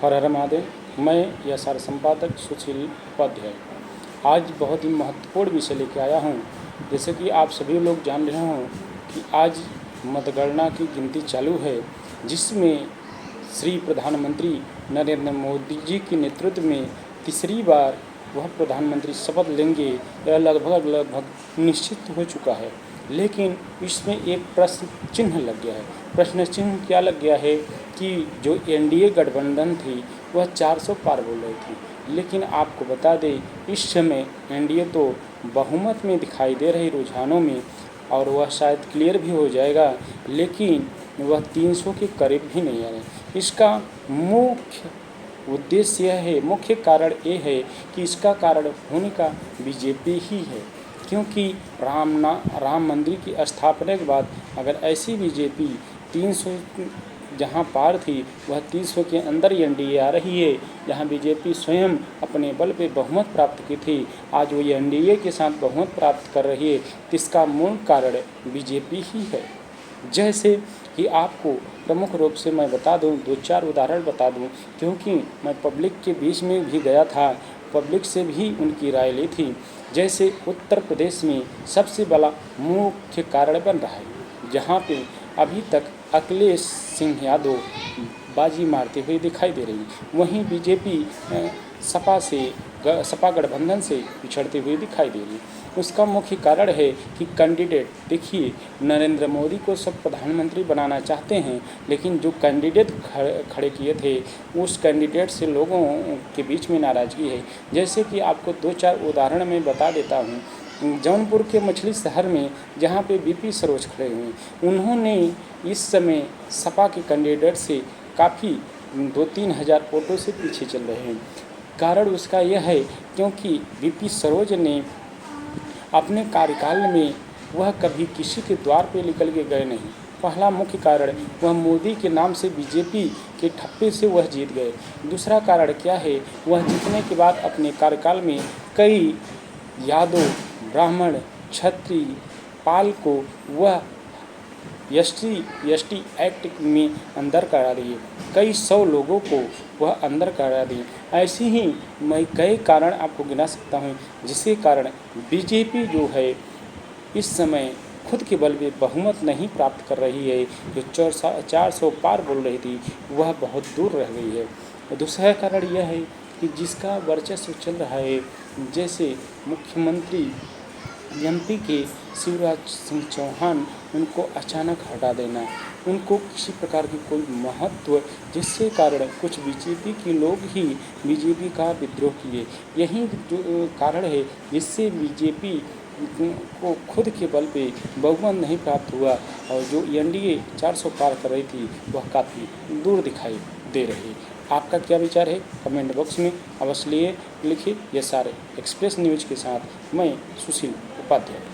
हर हर महादेव। मैं यशर संपादक सुशील उपाध्याय आज बहुत ही महत्वपूर्ण विषय लेकर आया हूँ। जैसे कि आप सभी लोग जान रहे हों कि आज मतगणना की गिनती चालू है, जिसमें श्री प्रधानमंत्री नरेंद्र मोदी जी के नेतृत्व में तीसरी बार वह प्रधानमंत्री शपथ लेंगे। यह लगभग निश्चित हो चुका है, लेकिन इसमें एक प्रश्न चिन्ह लग गया है। प्रश्न चिन्ह क्या लग गया है कि जो एनडीए गठबंधन थी वह 400 पार बोल रही थी, लेकिन आपको बता दें इस समय एनडीए तो बहुमत में दिखाई दे रही रुझानों में, और वह शायद क्लियर भी हो जाएगा, लेकिन वह 300 के करीब भी नहीं आ रहे। इसका मुख्य उद्देश्य यह है, मुख्य कारण ये है कि इसका कारण होने का बीजेपी ही है, क्योंकि राम मंदिर की स्थापना के बाद अगर ऐसी बीजेपी 300 जहां पार थी वह 300 के अंदर एनडीए आ रही है, जहां बीजेपी स्वयं अपने बल पे बहुमत प्राप्त की थी, आज वो एनडीए के साथ बहुमत प्राप्त कर रही है। इसका मूल कारण बीजेपी ही है। जैसे कि आपको प्रमुख रूप से मैं बता दूं, 2-4 उदाहरण बता दूं, क्योंकि मैं पब्लिक के बीच में भी गया था, पब्लिक से भी उनकी राय ली थी। जैसे उत्तर प्रदेश में सबसे बड़ा मुख्य कारण बन रहा है, जहां पे अभी तक अखिलेश सिंह यादव बाजी मारते हुए दिखाई दे रही, वहीं बीजेपी सपा गठबंधन से पिछड़ते हुए दिखाई दे रही। उसका मुख्य कारण है कि कैंडिडेट, देखिए नरेंद्र मोदी को सब प्रधानमंत्री बनाना चाहते हैं, लेकिन जो कैंडिडेट खड़े किए थे उस कैंडिडेट से लोगों के बीच में नाराज़गी है। जैसे कि आपको 2-4 उदाहरण मैं बता देता हूँ। जौनपुर के मछली शहर में जहाँ पे बीपी सरोज खड़े हुए, उन्होंने इस समय सपा के कैंडिडेट से काफ़ी 2-3 हज़ार वोटों से पीछे चल रहे हैं। कारण उसका यह है क्योंकि बीपी सरोज ने अपने कार्यकाल में वह कभी किसी के द्वार पे निकल के गए नहीं। पहला मुख्य कारण वह मोदी के नाम से बीजेपी के ठप्पे से वह जीत गए। दूसरा कारण क्या है, वह जीतने के बाद अपने कार्यकाल में कई यादव, ब्राह्मण, क्षत्रिय, पाल को वह एसटी एक्ट में अंदर करा दिए, कई 100 लोगों को वह अंदर करा दिए। ऐसे ही मैं कई कारण आपको गिना सकता हूँ, जिसके कारण बीजेपी जो है इस समय खुद के बल पे बहुमत नहीं प्राप्त कर रही है। जो 400 पार बोल रही थी वह बहुत दूर रह गई है। दूसरा कारण यह है कि जिसका वर्चस्व चल रहा है, जैसे मुख्यमंत्री एमपी के शिवराज सिंह चौहान, उनको अचानक हटा देना, उनको किसी प्रकार की कोई महत्व, जिसके कारण कुछ बीजेपी के लोग ही बीजेपी का विद्रोह किए। यही जो कारण है जिससे बीजेपी को खुद के बल पे बहुमत नहीं प्राप्त हुआ, और जो एनडीए 400 पार कर रही थी वह काफ़ी दूर दिखाई दे रही है। आपका क्या विचार है कमेंट बॉक्स में अवश्य लिखिए। यह सारे एक्सप्रेस न्यूज़ के साथ मैं सुशील उपाध्याय।